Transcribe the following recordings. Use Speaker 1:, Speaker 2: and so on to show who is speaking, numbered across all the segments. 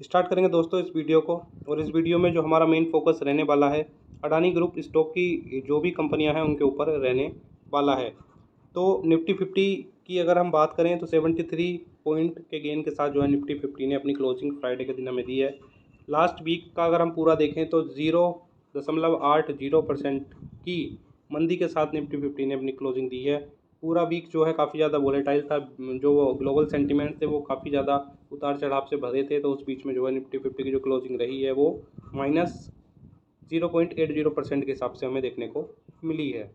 Speaker 1: Start करेंगे दोस्तों इस वीडियो को। और इस वीडियो में जो हमारा मेन फोकस रहने वाला है, अडानी ग्रुप स्टॉक की जो भी कंपनियां हैं उनके ऊपर रहने वाला है। तो निफ्टी 50 की अगर हम बात करें तो 73 पॉइंट के गेन के साथ जो है निफ्टी 50 ने अपनी क्लोजिंग फ्राइडे के दिन हमें दी है। लास्ट वीक का अगर हम पूरा देखें तो 0.80% की मंदी के साथ निफ्टी 50 ने अपनी क्लोजिंग दी है। पूरा वीक जो है काफ़ी ज़्यादा वोलेटाइल था, जो ग्लोबल सेंटीमेंट थे वो काफ़ी ज़्यादा उतार चढ़ाव से भरे थे। तो उस बीच में जो है निफ्टी 50 की जो क्लोजिंग रही है वो -0.80% के हिसाब से हमें देखने को मिली है।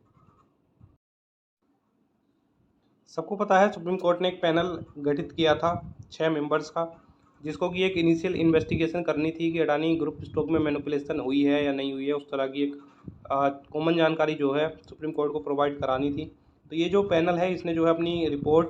Speaker 1: सबको पता है सुप्रीम कोर्ट ने एक पैनल गठित किया था 6 मेंबर्स का, जिसको कि एक इनिशियल इन्वेस्टिगेशन करनी थी कि अडानी ग्रुप स्टॉक में मैनिपुलेशन हुई है या नहीं हुई है। उस तरह की एक कॉमन जानकारी जो है सुप्रीम कोर्ट को प्रोवाइड करानी थी। तो ये जो पैनल है इसने जो है अपनी रिपोर्ट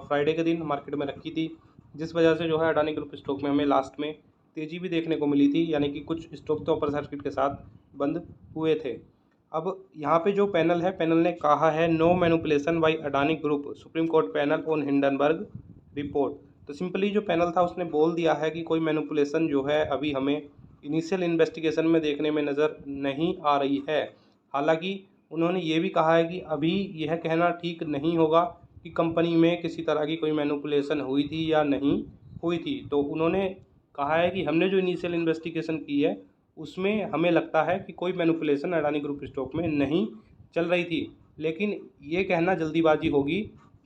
Speaker 1: फ्राइडे के दिन मार्केट में रखी थी, जिस वजह से जो है अडानी ग्रुप स्टॉक में हमें लास्ट में तेज़ी भी देखने को मिली थी, यानी कि कुछ स्टॉक तो अपर सर्किट के साथ बंद हुए थे। अब यहाँ पे जो पैनल है, पैनल ने कहा है no manipulation by Adani group, supreme court panel on Hindenburg report. तो सिंपली जो पैनल था उसने बोल दिया है कि कोई मैनिपुलेशन जो है अभी हमें इनिशियल इन्वेस्टिगेशन में देखने में नज़र नहीं आ रही है। हालांकि उन्होंने ये भी कहा है कि अभी यह कहना ठीक नहीं होगा कि कंपनी में किसी तरह की कोई मैनिपुलेशन हुई थी या नहीं हुई थी। तो उन्होंने कहा है कि हमने जो इनिशियल इन्वेस्टिगेशन की है उसमें हमें लगता है कि कोई मैनिपुलेशन अडानी ग्रुप स्टॉक में नहीं चल रही थी, लेकिन ये कहना जल्दीबाजी होगी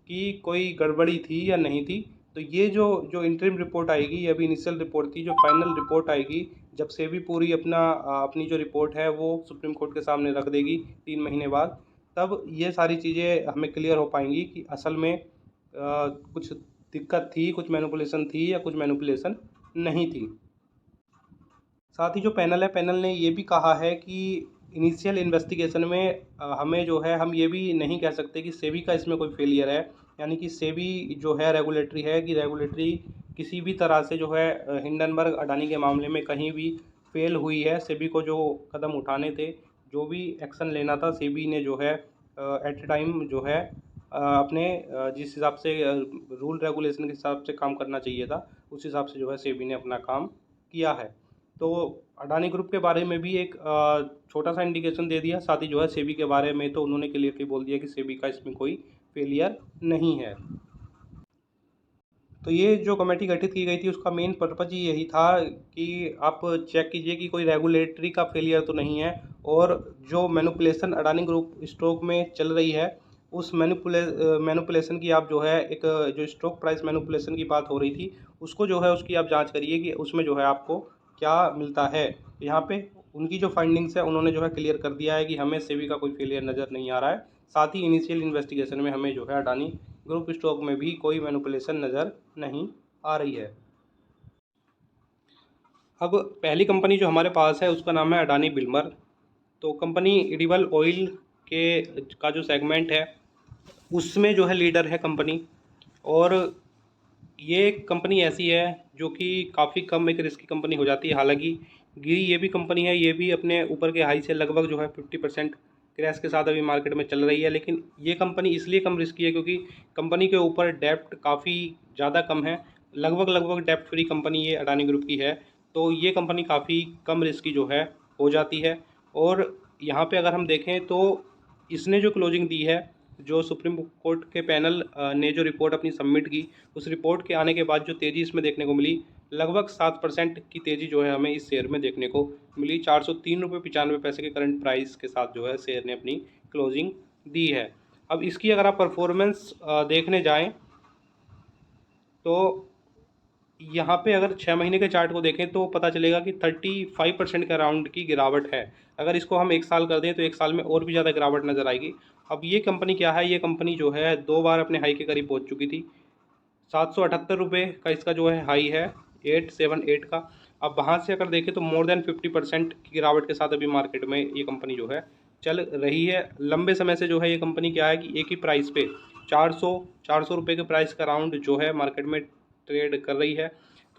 Speaker 1: कि कोई गड़बड़ी थी या नहीं थी। तो ये जो जो इंटरिम रिपोर्ट आएगी, ये अभी इनिशियल रिपोर्ट थी, जो फाइनल रिपोर्ट आएगी जब सेबी पूरी अपनी जो रिपोर्ट है वो सुप्रीम कोर्ट के सामने रख देगी 3 महीने बाद, तब ये सारी चीज़ें हमें क्लियर हो पाएंगी कि असल में कुछ दिक्कत थी, कुछ मैनिपुलेशन थी या कुछ मैनिपुलेशन नहीं थी। साथ ही जो पैनल है, पैनल ने ये भी कहा है कि इनिशियल इन्वेस्टिगेशन में हमें जो है हम ये भी नहीं कह सकते कि सेबी का इसमें कोई फेलियर है, यानी कि सेबी जो है रेगुलेटरी है कि रेगुलेटरी किसी भी तरह से जो है हिंडनबर्ग अडानी के मामले में कहीं भी फेल हुई है। सेबी को जो कदम उठाने थे, जो भी एक्शन लेना था, सेबी ने जो है एट टाइम जो है अपने जिस हिसाब से रूल रेगुलेशन के हिसाब से काम करना चाहिए था, उस हिसाब से जो है सेबी ने अपना काम किया है। तो अडानी ग्रुप के बारे में भी एक छोटा सा इंडिकेशन दे दिया। साथ ही जो है सेबी के बारे में तो उन्होंने क्लियरली बोल दिया कि सेबी का इसमें कोई फेलियर नहीं है। तो ये जो कमेटी गठित की गई थी उसका मेन पर्पज़ ही यही था कि आप चेक कीजिए कि कोई रेगुलेटरी का फेलियर तो नहीं है, और जो मैनिपुलेशन अडानी ग्रुप स्टॉक में चल रही है उस मैनिपुलेशन की आप जो है एक जो स्टॉक प्राइस मैनिपुलेशन की बात हो रही थी उसको जो है उसकी आप जांच करिए कि उसमें जो है आपको क्या मिलता है। यहाँ पे उनकी जो फाइंडिंग्स है उन्होंने जो है क्लियर कर दिया है कि हमें सेबी का कोई फेलियर नज़र नहीं आ रहा है। साथ ही इनिशियल इन्वेस्टिगेशन में हमें जो है अडानी ग्रुप स्टॉक में भी कोई मैनिपुलेशन नज़र नहीं आ रही है। अब पहली कंपनी जो हमारे पास है उसका नाम है अडानी बिल्मर। तो कंपनी एडिबल ऑयल के का जो सेगमेंट है उसमें जो है लीडर है कंपनी। और ये कंपनी ऐसी है जो कि काफ़ी कम एक रिस्की कंपनी हो जाती है। हालांकि गिरी ये भी कंपनी है, ये भी अपने ऊपर के हाई से लगभग जो है 50% क्रैश के साथ अभी मार्केट में चल रही है। लेकिन ये कंपनी इसलिए कम रिस्की है क्योंकि कंपनी के ऊपर डेप्ट काफ़ी ज़्यादा कम है। लगभग डेप्ट फ्री कंपनी ये अडानी ग्रुप की है। तो ये कंपनी काफ़ी कम रिस्की जो है हो जाती है। और यहाँ पे अगर हम देखें तो इसने जो क्लोजिंग दी है, जो सुप्रीम कोर्ट के पैनल ने जो रिपोर्ट अपनी सबमिट की, उस रिपोर्ट के आने के बाद जो तेज़ी इसमें देखने को मिली, लगभग 7% की तेज़ी जो है हमें इस शेयर में देखने को मिली। 403.95 के करंट प्राइस के साथ जो है शेयर ने अपनी क्लोजिंग दी है। अब इसकी अगर आप परफॉर्मेंस देखने जाएं तो यहाँ पे अगर 6 महीने के चार्ट को देखें तो पता चलेगा कि 35% के अराउंड की गिरावट है। अगर इसको हम 1 साल कर दें तो 1 साल में और भी ज़्यादा गिरावट नज़र आएगी। अब ये कंपनी क्या है, ये कंपनी जो है 2 बार अपने हाई के करीब पहुँच चुकी थी। 778 का इसका जो है हाई है 878 का। अब वहाँ से अगर देखें तो मोर देन 50% की गिरावट के साथ अभी मार्केट में ये कंपनी जो है चल रही है। लंबे समय से जो है ये कंपनी क्या है कि एक ही प्राइस पे 400 रुपये के प्राइस का राउंड जो है मार्केट में ट्रेड कर रही है।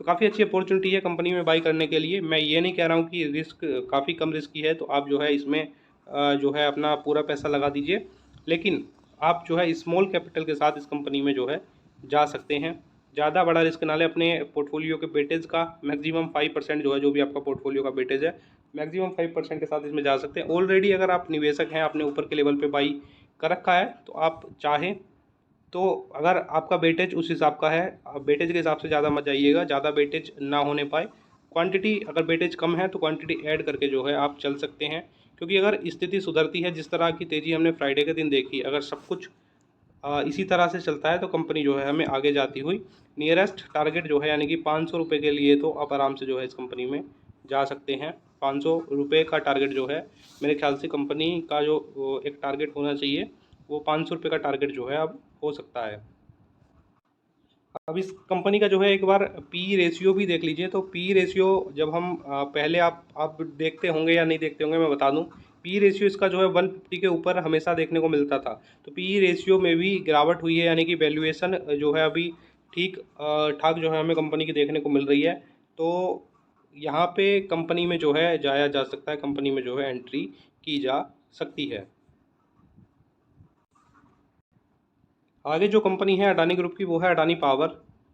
Speaker 1: तो काफ़ी अच्छी अपॉर्चुनिटी है कंपनी में बाई करने के लिए। मैं ये नहीं कह रहा हूँ कि रिस्क काफ़ी कम रिस्की है तो आप जो है इसमें जो है अपना पूरा पैसा लगा दीजिए, लेकिन आप जो है स्मॉल कैपिटल के साथ इस कंपनी में जो है जा सकते हैं। ज़्यादा बड़ा रिस्क ना लें। अपने पोर्टफोलियो के वेटेज का मैक्सिमम 5% जो है, जो भी आपका पोर्टफोलियो का वेटेज है, मैक्सिमम 5% के साथ इसमें जा सकते हैं। ऑलरेडी अगर आप निवेशक हैं, आपने ऊपर के लेवल पे बाई कर रखा है, तो आप चाहें तो अगर आपका वेटेज उस हिसाब का है, आप वेटेज के हिसाब से ज़्यादा मत जाइएगा, ज़्यादा वेटेज ना होने पाए। क्वांटिटी अगर वेटेज कम है तो क्वांटिटी ऐड करके जो है आप चल सकते हैं, क्योंकि अगर स्थिति सुधरती है, जिस तरह की तेज़ी हमने फ्राइडे के दिन देखी, अगर सब कुछ इसी तरह से चलता है तो कंपनी जो है हमें आगे जाती हुई नियरेस्ट टारगेट जो है यानी कि 500 रुपये के लिए तो आप आराम से जो है इस कंपनी में जा सकते हैं। 500 रुपये का टारगेट जो है मेरे ख्याल से कंपनी का जो एक टारगेट होना चाहिए, वो 500 रुपये का टारगेट जो है अब हो सकता है। अब इस कंपनी का जो है एक बार पी रेशियो भी देख लीजिए। तो पी रेशियो जब हम पहले आप देखते होंगे या नहीं देखते होंगे, मैं बता दूं। पी रेशियो इसका जो है 150 के ऊपर हमेशा देखने को मिलता था। तो पी रेशियो में भी गिरावट हुई है, यानी कि वैल्यूएशन जो है अभी ठीक ठाक जो है हमें कंपनी की देखने को मिल रही है। तो यहाँ पे कंपनी में जो है जाया जा सकता है, कंपनी में जो है एंट्री की जा सकती है। आगे जो कंपनी है अडानी ग्रुप की, वो है अडानी पावर।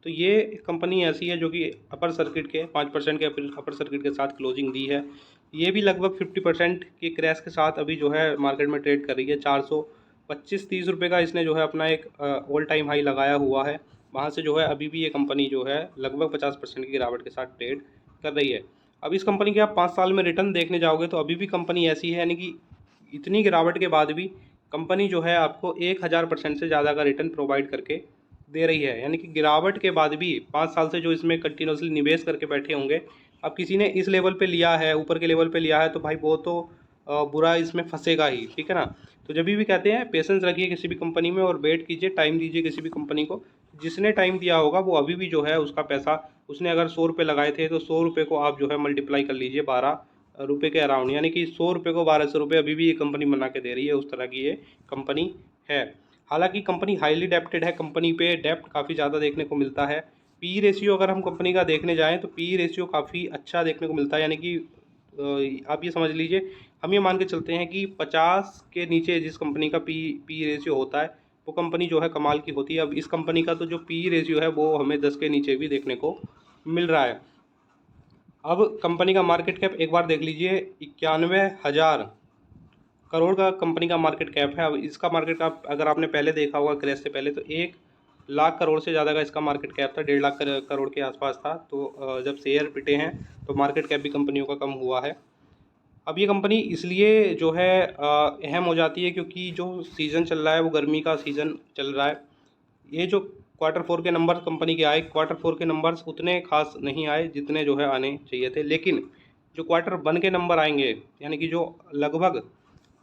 Speaker 1: तो ये कंपनी ऐसी है जो कि अपर सर्किट के 5% के अपर सर्किट के साथ क्लोजिंग दी है। ये भी लगभग 50% के क्रैश के साथ अभी जो है मार्केट में ट्रेड कर रही है। 425-30 रुपये का इसने जो है अपना एक ऑल टाइम हाई लगाया हुआ है। वहाँ से जो है अभी भी ये कंपनी जो है लगभग 50% की गिरावट के साथ ट्रेड कर रही है। अब इस कंपनी के आप 5 साल में रिटर्न देखने जाओगे तो अभी भी कंपनी ऐसी है, यानी कि इतनी गिरावट के बाद भी कंपनी जो है आपको 1000% से ज़्यादा का रिटर्न प्रोवाइड करके दे रही है। यानी कि गिरावट के बाद भी 5 साल से जो इसमें कंटिन्यूसली निवेश करके बैठे होंगे, अब किसी ने इस लेवल पे लिया है, ऊपर के लेवल पे लिया है, तो भाई वो तो बुरा इसमें फंसेगा ही, ठीक है ना। तो जब भी कहते हैं पेशेंस रखिए किसी भी कंपनी में और वेट कीजिए, टाइम दीजिए किसी भी कंपनी को। जिसने टाइम दिया होगा वो अभी भी जो है उसका पैसा, उसने अगर 100 रुपये लगाए थे तो 100 रुपये को आप जो है मल्टीप्लाई कर लीजिए 12 रुपये के अराउंड, यानी कि 100 रुपये को 1200 रुपये अभी भी ये कंपनी बना के दे रही है। उस तरह की ये कंपनी है। हालांकि कंपनी हाईली डेप्टेड है, कंपनी पे डेप्ट काफ़ी ज़्यादा देखने को मिलता है। पी रेशियो अगर हम कंपनी का देखने जाएँ तो पी रेशियो काफ़ी अच्छा देखने को मिलता है, यानी कि आप ये समझ लीजिए, हम ये मान के चलते हैं कि 50 के नीचे जिस कंपनी का पी रेशियो होता है वो कंपनी जो है कमाल की होती है। अब इस कंपनी का तो जो पी रेशियो है वो हमें 10 के नीचे भी देखने को मिल रहा है। अब कंपनी का मार्केट कैप एक बार देख लीजिए, 91,000 करोड़ का कंपनी का मार्केट कैप है। अब इसका मार्केट कैप अगर आपने पहले देखा होगा क्रैश से पहले, तो 1 लाख करोड़ से ज़्यादा का इसका मार्केट कैप था, 1.5 लाख करोड़ के आसपास था। तो जब शेयर पिटे हैं तो मार्केट कैप भी कंपनियों का कम हुआ है। अब ये कंपनी इसलिए जो है अहम हो जाती है क्योंकि जो सीज़न चल रहा है वो गर्मी का सीज़न चल रहा है। ये जो Q4 के नंबर कंपनी के आए, Q4 के नंबर्स उतने खास नहीं आए जितने जो है आने चाहिए थे। लेकिन जो Q1 के नंबर आएंगे, यानी कि जो लगभग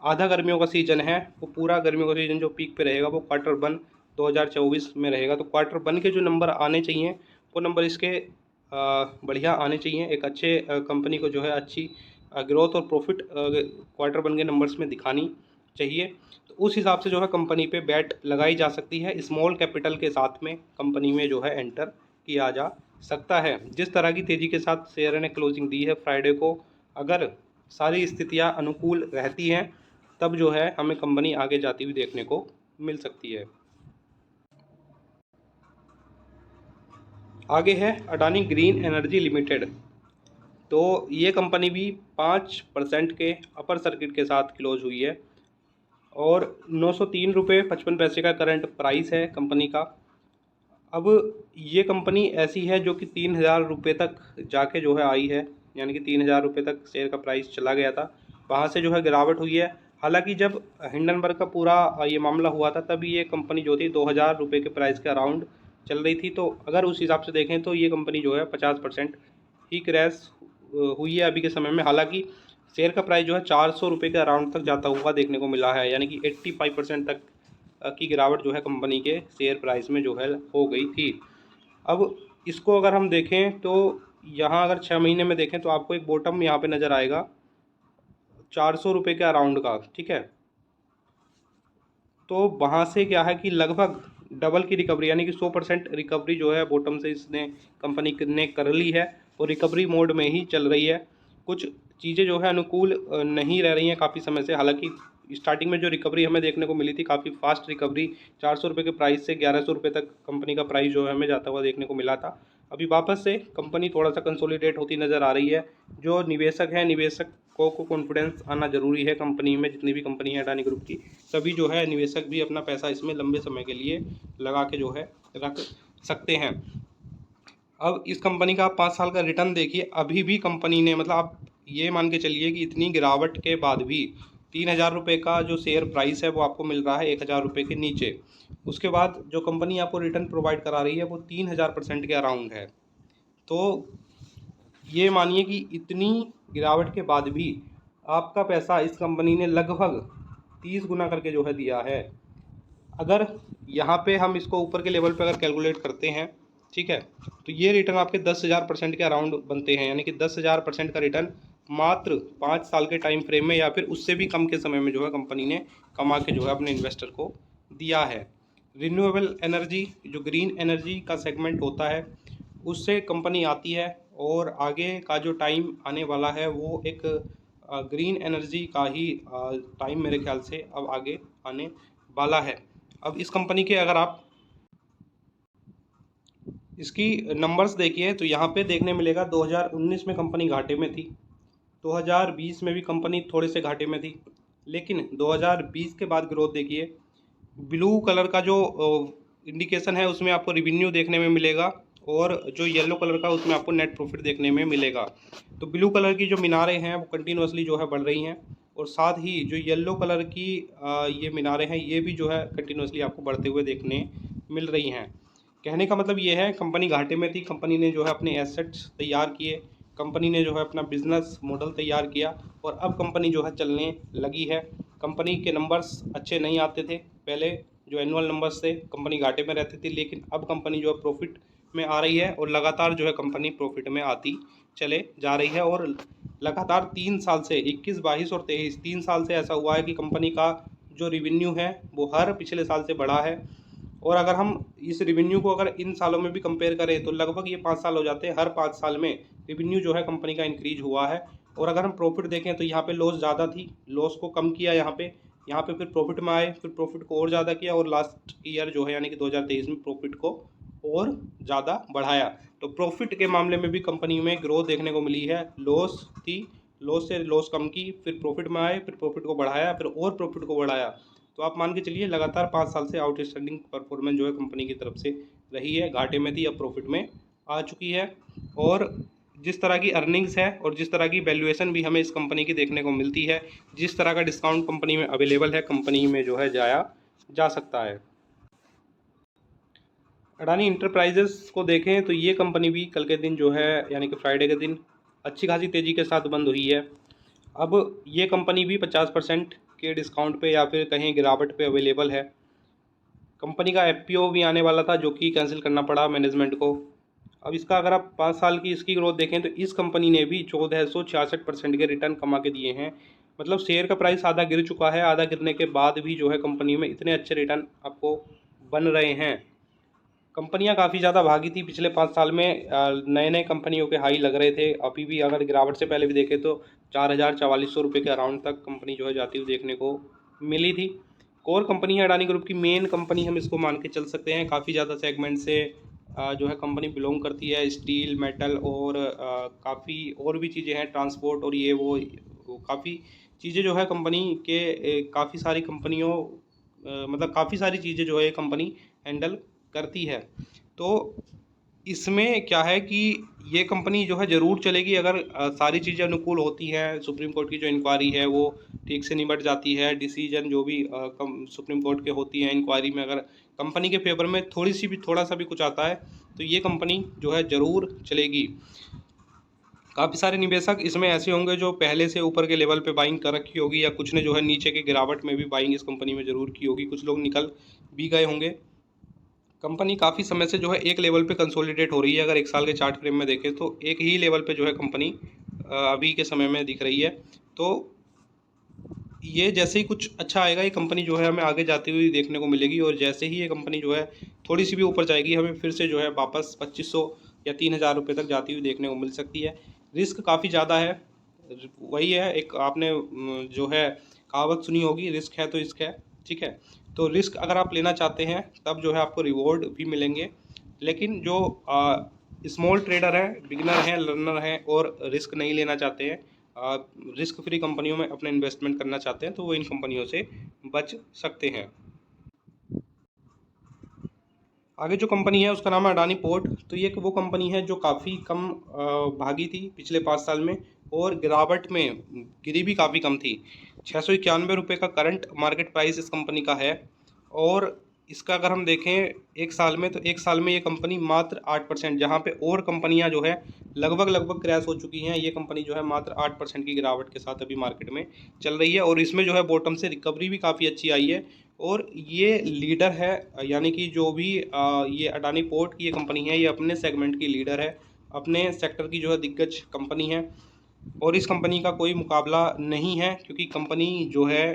Speaker 1: आधा गर्मियों का सीज़न है, वो पूरा गर्मियों का सीज़न जो पीक पे रहेगा वो Q1 2024 में रहेगा। तो Q1 के जो नंबर आने चाहिए वो नंबर इसके बढ़िया आने चाहिए। एक अच्छे कंपनी को जो है अच्छी ग्रोथ और प्रॉफिट Q1 के नंबर्स में दिखानी चाहिए। तो उस हिसाब से जो है कंपनी पे बैट लगाई जा सकती है। स्मॉल कैपिटल के साथ में कंपनी में जो है एंटर किया जा सकता है। जिस तरह की तेज़ी के साथ शेयर ने क्लोजिंग दी है फ्राइडे को, अगर सारी स्थितियां अनुकूल रहती हैं तब जो है हमें कंपनी आगे जाती हुई देखने को मिल सकती है। आगे है अडानी ग्रीन एनर्जी लिमिटेड। तो ये कंपनी भी 5% के अपर सर्किट के साथ क्लोज हुई है और 903 रुपये 55 पैसे का करंट प्राइस है कंपनी का। अब ये कंपनी ऐसी है जो कि 3,000 रुपये तक जाके जो है आई है, यानी कि 3,000 रुपये तक शेयर का प्राइस चला गया था। वहाँ से जो है गिरावट हुई है। हालांकि जब हिंडनबर्ग का पूरा ये मामला हुआ था तब ये कंपनी जो थी 2,000 रुपये के प्राइस के अराउंड चल रही थी। तो अगर उस हिसाब से देखें तो ये कंपनी जो है 50% ही क्रैश हुई है अभी के समय में। हालांकि शेयर का प्राइस जो है 400 रुपये के अराउंड तक जाता हुआ देखने को मिला है, यानी कि 85% तक की गिरावट जो है कंपनी के शेयर प्राइस में जो है हो गई थी। अब इसको अगर हम देखें तो यहाँ अगर 6 महीने में देखें तो आपको एक बॉटम यहाँ पे नज़र आएगा 400 रुपये के अराउंड का, ठीक है। तो वहाँ से क्या है कि लगभग डबल की रिकवरी, यानी कि 100% रिकवरी जो है बॉटम से इसने कंपनी ने कर ली है और रिकवरी मोड में ही चल रही है। कुछ चीज़ें जो है अनुकूल नहीं रह रही हैं काफ़ी समय से। हालांकि स्टार्टिंग में जो रिकवरी हमें देखने को मिली थी, काफ़ी फास्ट रिकवरी, 400 रुपये के प्राइस से 1100 रुपये तक कंपनी का प्राइस जो है हमें जाता हुआ देखने को मिला था। अभी वापस से कंपनी थोड़ा सा कंसोलिडेट होती नज़र आ रही है। जो निवेशक हैं, निवेशकों को कॉन्फिडेंस आना ज़रूरी है कंपनी में। जितनी भी कंपनी है अडानी ग्रुप की, सभी जो है निवेशक भी अपना पैसा इसमें लंबे समय के लिए लगा के जो है रख सकते हैं। अब इस कंपनी का आप 5 साल का रिटर्न देखिए, अभी भी कंपनी ने, मतलब आप ये मान के चलिए कि इतनी गिरावट के बाद भी 3000 रुपये का जो शेयर प्राइस है वो आपको मिल रहा है 1000 रुपये के नीचे। उसके बाद जो कंपनी आपको रिटर्न प्रोवाइड करा रही है वो 3000% के अराउंड है। तो ये मानिए कि इतनी गिरावट के बाद भी आपका पैसा इस कंपनी ने लगभग 30 गुना करके जो है दिया है। अगर यहाँ पे हम इसको ऊपर के लेवल पे अगर कैलकुलेट करते हैं, ठीक है, तो ये रिटर्न आपके 10,000% के अराउंड बनते हैं। यानी कि 10,000% का रिटर्न मात्र 5 साल के टाइम फ्रेम में या फिर उससे भी कम के समय में जो है कंपनी ने कमा के जो है अपने इन्वेस्टर को दिया है। रिन्यूएबल एनर्जी, जो ग्रीन एनर्जी का सेगमेंट होता है, उससे कंपनी आती है और आगे का जो टाइम आने वाला है वो एक ग्रीन एनर्जी का ही टाइम मेरे ख्याल से अब आगे आने वाला है। अब इस कंपनी के अगर आप इसकी नंबर्स देखिए तो यहाँ पे देखने मिलेगा 2019 में कंपनी घाटे में थी, 2020 में भी कंपनी थोड़े से घाटे में थी, लेकिन 2020 के बाद ग्रोथ देखिए। ब्लू कलर का जो इंडिकेशन है उसमें आपको रिवेन्यू देखने में मिलेगा और जो येलो कलर का उसमें आपको नेट प्रॉफिट देखने में मिलेगा। तो ब्लू कलर की जो मीनारें हैं वो कंटिन्यूसली जो है बढ़ रही हैं और साथ ही जो येलो कलर की ये मीनारें हैं ये भी जो है कंटिन्यूसली आपको बढ़ते हुए देखने मिल रही हैं। कहने का मतलब ये है, कंपनी घाटे में थी, कंपनी ने जो है अपने एसेट्स तैयार किए, कंपनी ने जो है अपना बिजनेस मॉडल तैयार किया और अब कंपनी जो है चलने लगी है। कंपनी के नंबर्स अच्छे नहीं आते थे पहले, जो एनुअल नंबर्स थे कंपनी घाटे में रहती थी, लेकिन अब कंपनी जो है प्रॉफिट में आ रही है और लगातार जो है कंपनी प्रॉफिट में आती चले जा रही है। और लगातार 3 साल से 21, 22 और 23 3 साल से ऐसा हुआ है कि कंपनी का जो रिवेन्यू है वो हर पिछले साल से बढ़ा है। और अगर हम इस रिवेन्यू को अगर इन सालों में भी कंपेयर करें तो लगभग ये 5 साल हो जाते हैं, हर 5 साल में रिवेन्यू जो है कंपनी का इंक्रीज हुआ है। और अगर हम प्रॉफिट देखें तो यहाँ पे लॉस ज़्यादा थी, लॉस को कम किया यहाँ पे फिर प्रॉफिट में आए, फिर प्रॉफिट को और ज़्यादा किया और लास्ट ईयर जो है यानी कि 2023 में प्रॉफिट को और ज़्यादा बढ़ाया। तो प्रॉफिट के मामले में भी कंपनी में ग्रोथ देखने को मिली है। लॉस थी, लॉस से लॉस कम की, फिर प्रॉफिट में आए, फिर प्रॉफिट को बढ़ाया, फिर और प्रॉफिट को बढ़ाया। तो आप मान के चलिए लगातार 5 साल से आउटस्टैंडिंग परफॉर्मेंस जो है कंपनी की तरफ से रही है। घाटे में थी, अब प्रॉफिट में आ चुकी है। और जिस तरह की अर्निंग्स है और जिस तरह की वैल्यूएशन भी हमें इस कंपनी की देखने को मिलती है, जिस तरह का डिस्काउंट कंपनी में अवेलेबल है, कंपनी में जो है जाया जा सकता है। अडानी इंटरप्राइजेस को देखें तो ये कंपनी भी कल के दिन जो है यानी कि फ्राइडे के दिन अच्छी खासी तेज़ी के साथ बंद हुई है। अब ये कंपनी भी 50% के डिस्काउंट पे या फिर कहीं गिरावट पे अवेलेबल है। कंपनी का एफपीओ भी आने वाला था जो कि कैंसिल करना पड़ा मैनेजमेंट को। अब इसका अगर आप 5 साल की इसकी ग्रोथ देखें तो इस कंपनी ने भी 1466% के रिटर्न कमा के दिए हैं। मतलब शेयर का प्राइस आधा गिर चुका है, आधा गिरने के बाद भी जो है कंपनी में इतने अच्छे रिटर्न आपको बन रहे हैं। कंपनियां काफ़ी ज़्यादा भागी थी पिछले 5 साल में, नए नए कंपनियों के हाई लग रहे थे। अभी भी अगर गिरावट से पहले भी देखें तो 4,4400 रुपये के अराउंड तक कंपनी जो है जाती हुई देखने को मिली थी। कोर कंपनी है अडानी ग्रुप की, मेन कंपनी हम इसको मान के चल सकते हैं। काफ़ी ज़्यादा सेगमेंट से जो है कंपनी बिलोंग करती है, स्टील, मेटल और काफ़ी और भी चीज़ें हैं, ट्रांसपोर्ट और ये वो काफ़ी चीज़ें जो है कंपनी के काफ़ी सारी कंपनियों मतलब काफ़ी सारी चीज़ें जो है कंपनी हैंडल करती है। तो इसमें क्या है कि ये कंपनी जो है ज़रूर चलेगी अगर सारी चीज़ें अनुकूल होती हैं। सुप्रीम कोर्ट की जो इंक्वायरी है वो ठीक से निपट जाती है, डिसीजन जो भी सुप्रीम कोर्ट के होती है इंक्वायरी में अगर कंपनी के फेवर में थोड़ा सा भी कुछ आता है तो ये कंपनी जो है ज़रूर चलेगी। काफ़ी सारे निवेशक इसमें ऐसे होंगे जो पहले से ऊपर के लेवल पे बाइंग कर रखी होगी या कुछ ने जो है नीचे के गिरावट में भी बाइंग इस कंपनी में ज़रूर की होगी, कुछ लोग निकल भी गए होंगे। कंपनी काफ़ी समय से जो है एक लेवल पे कंसोलिडेट हो रही है। अगर 1 साल के चार्ट फ्रेम में देखें तो एक ही लेवल पे जो है कंपनी अभी के समय में दिख रही है। तो ये जैसे ही कुछ अच्छा आएगा ये कंपनी जो है हमें आगे जाती हुई देखने को मिलेगी और जैसे ही ये कंपनी जो है थोड़ी सी भी ऊपर जाएगी हमें फिर से जो है वापस 2500 या 3000 रुपये तक जाती हुई देखने को मिल सकती है। रिस्क काफ़ी ज़्यादा है, वही है एक आपने जो है कहावत सुनी होगी, रिस्क है तो इश्क है, ठीक है। तो रिस्क अगर आप लेना चाहते हैं तब जो है आपको रिवॉर्ड भी मिलेंगे, लेकिन जो स्मॉल ट्रेडर है, बिगिनर हैं, लर्नर हैं और रिस्क नहीं लेना चाहते हैं, रिस्क फ्री कंपनियों में अपना इन्वेस्टमेंट करना चाहते हैं, तो वो इन कंपनियों से बच सकते हैं। आगे जो कंपनी है उसका नाम है अडानी पोर्ट। तो ये वो कंपनी है जो काफ़ी कम भागी थी पिछले 5 साल में, और गिरावट में गिरी भी काफ़ी कम थी। 691 रुपये का करंट मार्केट प्राइस इस कंपनी का है, और इसका अगर हम देखें एक साल में, तो एक साल में ये कंपनी मात्र 8%, जहाँ पे और कंपनियां जो है लगभग क्रैश हो चुकी हैं, ये कंपनी जो है मात्र 8% की गिरावट के साथ अभी मार्केट में चल रही है, और इसमें जो है बॉटम से रिकवरी भी काफ़ी अच्छी आई है। और ये लीडर है, यानी कि जो भी ये अडानी पोर्ट की ये कंपनी है, ये अपने सेगमेंट की लीडर है, अपने सेक्टर की जो है दिग्गज कंपनी है, और इस कंपनी का कोई मुकाबला नहीं है, क्योंकि कंपनी जो है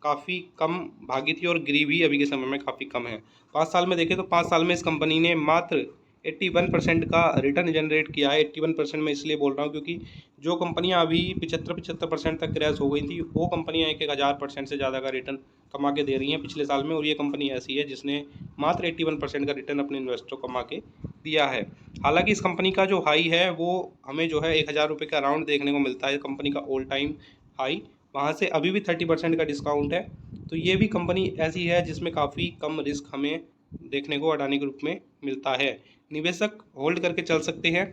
Speaker 1: काफ़ी कम भागी थी और गिरी भी अभी के समय में काफ़ी कम है। 5 साल में देखें तो 5 साल में इस कंपनी ने मात्र 81% का रिटर्न जनरेट किया है। 81% में इसलिए बोल रहा हूँ क्योंकि जो कंपनियां अभी 75% तक क्रैश हो गई थी, वो कंपनियां 1000% से ज़्यादा का रिटर्न कमा के दे रही हैं पिछले साल में, और ये कंपनी ऐसी है जिसने मात्र 81% का रिटर्न अपने इन्वेस्टर को कमा के दिया है। हालांकि इस कंपनी का जो हाई है वो हमें जो है 1000 रुपये का अराउंड देखने को मिलता है, कंपनी का ऑल टाइम हाई, वहाँ से अभी भी 30% का डिस्काउंट है। तो ये भी कंपनी ऐसी है जिसमें काफ़ी कम रिस्क हमें देखने को अडानी ग्रुप में मिलता है। निवेशक होल्ड करके चल सकते हैं।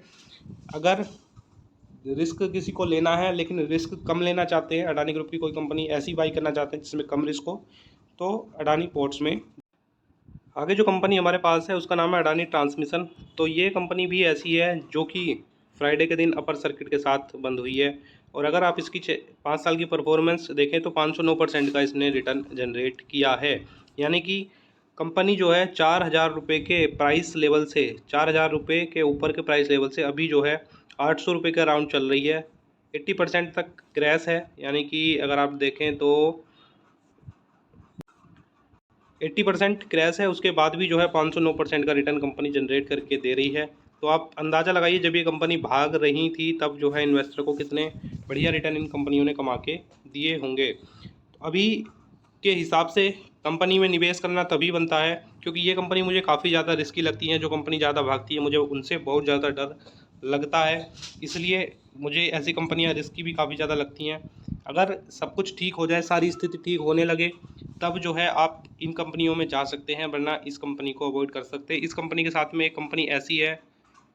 Speaker 1: अगर रिस्क किसी को लेना है लेकिन रिस्क कम लेना चाहते हैं, अडानी ग्रुप की कोई कंपनी ऐसी बाई करना चाहते हैं जिसमें कम रिस्क हो, तो अडानी पोर्ट्स में। आगे जो कंपनी हमारे पास है उसका नाम है अडानी ट्रांसमिशन। तो ये कंपनी भी ऐसी है जो कि फ्राइडे के दिन अपर सर्किट के साथ बंद हुई है, और अगर आप इसकी 5 साल की परफॉर्मेंस देखें तो 509% का इसने रिटर्न जनरेट किया है। यानी कि कंपनी जो है 4000 रुपये के प्राइस लेवल से, 4000 रुपये के ऊपर के प्राइस लेवल से अभी जो है 800 रुपये का राउंड चल रही है। 80% तक क्रैश है, यानी कि अगर आप देखें तो 80% क्रैश है, उसके बाद भी जो है 509% का रिटर्न कंपनी जनरेट करके दे रही है। तो आप अंदाज़ा लगाइए जब ये कंपनी भाग रही थी तब जो है इन्वेस्टर को कितने बढ़िया रिटर्न इन कंपनियों ने कमा के दिए होंगे। तो अभी के हिसाब से कंपनी में निवेश करना तभी बनता है क्योंकि ये कंपनी मुझे काफ़ी ज़्यादा रिस्की लगती है। जो कंपनी ज़्यादा भागती है मुझे उनसे बहुत ज़्यादा डर लगता है, इसलिए मुझे ऐसी कंपनियां रिस्की भी काफ़ी ज़्यादा लगती हैं। अगर सब कुछ ठीक हो जाए, सारी स्थिति ठीक होने लगे, तब जो है आप इन कंपनियों में जा सकते हैं, वरना इस कंपनी को अवॉइड कर सकते हैं। इस कंपनी के साथ में एक कंपनी ऐसी है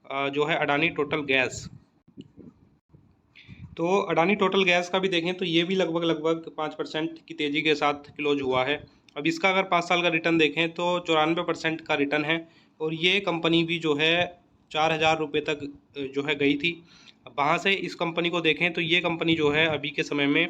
Speaker 1: जो है अडानी टोटल गैस। तो अडानी टोटल गैस का भी देखें तो ये भी लगभग 5% की तेज़ी के साथ क्लोज हुआ है। अब इसका अगर 5 साल का रिटर्न देखें तो 94% का रिटर्न है, और ये कंपनी भी जो है 4000 रुपये तक जो है गई थी। अब वहाँ से इस कंपनी को देखें तो ये कंपनी जो है अभी के समय में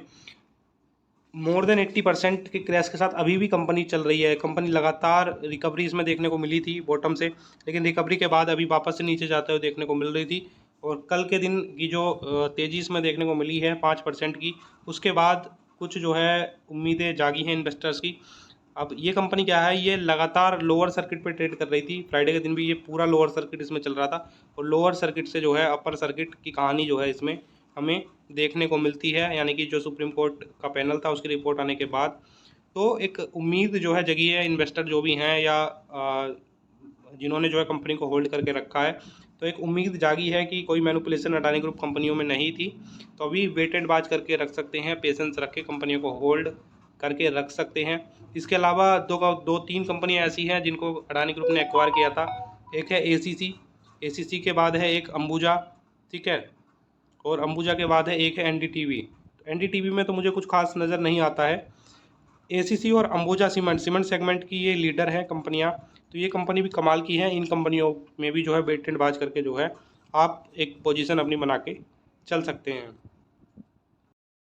Speaker 1: मोर देन 80% के क्रैश के साथ अभी भी कंपनी चल रही है। कंपनी लगातार रिकवरी इसमें देखने को मिली थी बॉटम से, लेकिन रिकवरी के बाद अभी वापस से नीचे जाते हुए देखने को मिल रही थी, और कल के दिन की जो तेज़ी इसमें देखने को मिली है 5% की, उसके बाद कुछ जो है उम्मीदें जागी हैं इन्वेस्टर्स की। अब ये कंपनी क्या है, ये लगातार लोअर सर्किट पे ट्रेड कर रही थी। फ्राइडे के दिन भी ये पूरा लोअर सर्किट इसमें चल रहा था, और लोअर सर्किट से जो है अपर सर्किट की कहानी जो है इसमें हमें देखने को मिलती है, यानी कि जो सुप्रीम कोर्ट का पैनल था उसकी रिपोर्ट आने के बाद। तो एक उम्मीद जो है जगी है, इन्वेस्टर जो भी हैं या जिन्होंने जो है कंपनी को होल्ड करके रखा है, तो एक उम्मीद जागी है कि कोई मैनिपुलेशन अडानी ग्रुप कंपनियों में नहीं थी। तो अभी वेटेड बाज करके रख सकते हैं, पेशेंस रख के कंपनियों को होल्ड करके रख सकते हैं। इसके अलावा दो तीन कंपनियां ऐसी हैं जिनको अडानी ग्रुप ने एक्वायर किया था। एक है एसीसी के बाद है एक अंबुजा, ठीक है, और अंबुजा के बाद है एक है एनडीटीवी। एनडीटीवी में तो मुझे कुछ खास नज़र नहीं आता है। एसीसी और अंबुजा सीमेंट सेगमेंट की ये लीडर है कंपनियां। तो ये कंपनी भी कमाल की है। इन कंपनियों में भी जो है वेटेड बाज करके जो है आप एक पोजीशन अपनी बना के चल सकते हैं।